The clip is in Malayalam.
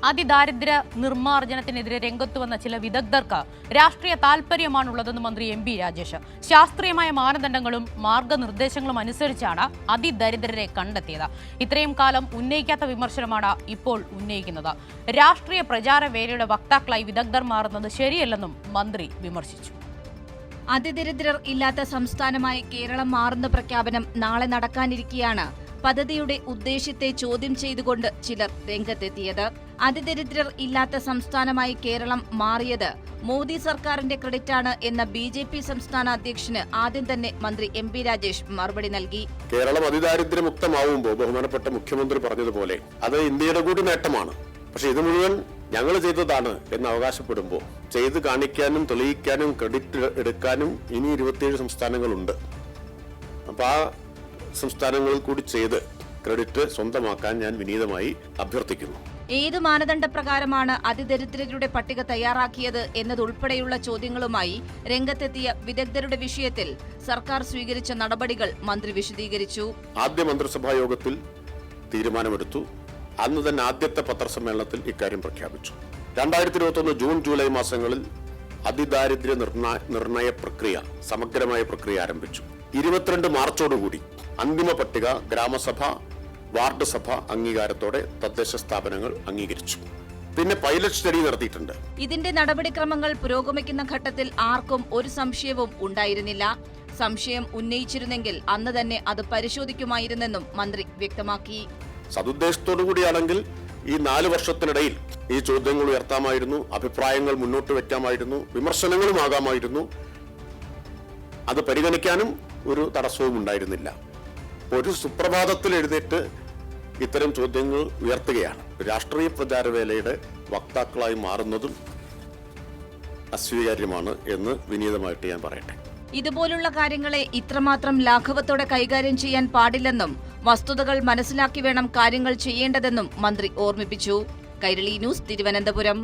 അതിദാരിദ്ര്യ നിർമ്മാർജ്ജനത്തിനെതിരെ രംഗത്തുവന്ന ചില വിദഗ്ധർക്ക് രാഷ്ട്രീയ താൽപര്യമാണുള്ളതെന്ന് മന്ത്രി എം.പി. രാജേഷ്. ശാസ്ത്രീയമായ മാനദണ്ഡങ്ങളും മാർഗനിർദ്ദേശങ്ങളും അനുസരിച്ചാണ് അതിദരിദ്രരെ കണ്ടെത്തിയത്. ഇത്രയും കാലം ഉന്നയിക്കാത്ത വിമർശനമാണ് ഇപ്പോൾ ഉന്നയിക്കുന്നത്. രാഷ്ട്രീയ പ്രചാരവേലയുടെ വക്താക്കളായി വിദഗ്ധർ മാറുന്നത് ശരിയല്ലെന്നും മന്ത്രി വിമർശിച്ചു. അതിദരിദ്രർ ഇല്ലാത്ത സംസ്ഥാനമായി കേരളം മാറുന്ന പ്രഖ്യാപനം നാളെ നടക്കാനിരിക്കെയാണ് പദ്ധതിയുടെ ഉദ്ദേശ്യത്തെ ചോദ്യം ചെയ്തുകൊണ്ട് ചിലർ രംഗത്തെത്തിയത്. അതിദരിദ്രർ ഇല്ലാത്ത സംസ്ഥാനമായി കേരളം മാറിയത് മോദി സർക്കാരിന്റെ ക്രെഡിറ്റാണ് എന്ന ബി.ജെ.പി. സംസ്ഥാന അധ്യക്ഷന് ആദ്യം തന്നെ മന്ത്രി എം.പി. രാജേഷ് മറുപടി നൽകി. കേരളം അതിദാരിദ്ര്യമുക്തമാവുമ്പോൾ ബഹുമാനപ്പെട്ട മുഖ്യമന്ത്രി പറഞ്ഞതുപോലെ അത് ഇന്ത്യയുടെ കൂടി നേട്ടമാണ്. പക്ഷെ ഇത് മുഴുവൻ ഞങ്ങൾ ചെയ്തതാണ് എന്ന് അവകാശപ്പെടുമ്പോൾ ചെയ്ത് കാണിക്കാനും തെളിയിക്കാനും ക്രെഡിറ്റ് എടുക്കാനും ഇനി 27 സംസ്ഥാനങ്ങളുണ്ട്. അപ്പൊ ആ സംസ്ഥാനങ്ങളിൽ കൂടി ചെയ്ത് ക്രെഡിറ്റ് സ്വന്തമാക്കാൻ ഞാൻ വിനീതമായി അഭ്യർത്ഥിക്കുന്നു. ഏത് മാനദണ്ഡപ്രകാരമാണ് അതിദരിദ്രരുടെ പട്ടിക തയ്യാറാക്കിയത് എന്നതുൾപ്പെടെയുള്ള ചോദ്യങ്ങളുമായി രംഗത്തെത്തിയ വിദഗ്ധരുടെ വിഷയത്തിൽ സർക്കാർ സ്വീകരിച്ച നടപടികൾ മന്ത്രി വിശദീകരിച്ചു. ആദ്യ മന്ത്രിസഭാ യോഗത്തിൽ തീരുമാനമെടുത്തു. അന്ന് തന്നെ ആദ്യത്തെ പത്രസമ്മേളനത്തിൽ ഇക്കാര്യം പ്രഖ്യാപിച്ചു. 2021 ജൂൺ ജൂലൈ മാസങ്ങളിൽ അതിദാരിദ്ര്യ നിർണയ പ്രക്രിയ, സമഗ്രമായ പ്രക്രിയ ആരംഭിച്ചു. 22 മാർച്ചോടുകൂടി അന്തിമ പട്ടിക ഗ്രാമസഭ, വാർഡ് സഭ അംഗീകാരത്തോടെ തദ്ദേശ സ്ഥാപനങ്ങൾ അംഗീകരിച്ചു. പിന്നെ പൈലറ്റ് സ്റ്റഡി നടത്തിയിട്ടുണ്ട്. ഇതിന്റെ നടപടിക്രമങ്ങൾ പുരോഗമിക്കുന്ന ഘട്ടത്തിൽ ആർക്കും ഒരു സംശയവും ഉണ്ടായിരുന്നില്ല. സംശയം ഉന്നയിച്ചിരുന്നെങ്കിൽ അന്ന് തന്നെ അത് പരിശോധിക്കുമായിരുന്നെന്നും മന്ത്രി വ്യക്തമാക്കി. സതുദ്ദേശത്തോടു കൂടിയാണെങ്കിൽ ഈ 4 വർഷത്തിനിടയിൽ ഈ ചോദ്യങ്ങൾ ഉയർത്താമായിരുന്നു, അഭിപ്രായങ്ങൾ മുന്നോട്ട് വെക്കാമായിരുന്നു, വിമർശനങ്ങളും ആകാമായിരുന്നു. അത് പരിഗണിക്കാനും ഒരു തടസ്സവും ഉണ്ടായിരുന്നില്ല. ഒരു സുപ്രഭാതത്തിൽ എഴുന്നേറ്റ് ഇത്തരം ചോദ്യങ്ങൾ ഉയർത്തുകയാണ്. രാഷ്ട്രീയ പ്രചാരവേലയുടെ വക്താക്കളായി മാറുന്നതും അസ്വീകാര്യമാണ് എന്ന് വിനീതമായിട്ട് ഞാൻ പറയട്ടെ. ഇതുപോലുള്ള കാര്യങ്ങളെ ഇത്രമാത്രം ലാഘവത്തോടെ കൈകാര്യം ചെയ്യാൻ പാടില്ലെന്നും വസ്തുതകൾ മനസ്സിലാക്കി വേണം കാര്യങ്ങൾ ചെയ്യേണ്ടതെന്നും മന്ത്രി ഓർമ്മിപ്പിച്ചു. കൈരളി ന്യൂസ്, തിരുവനന്തപുരം.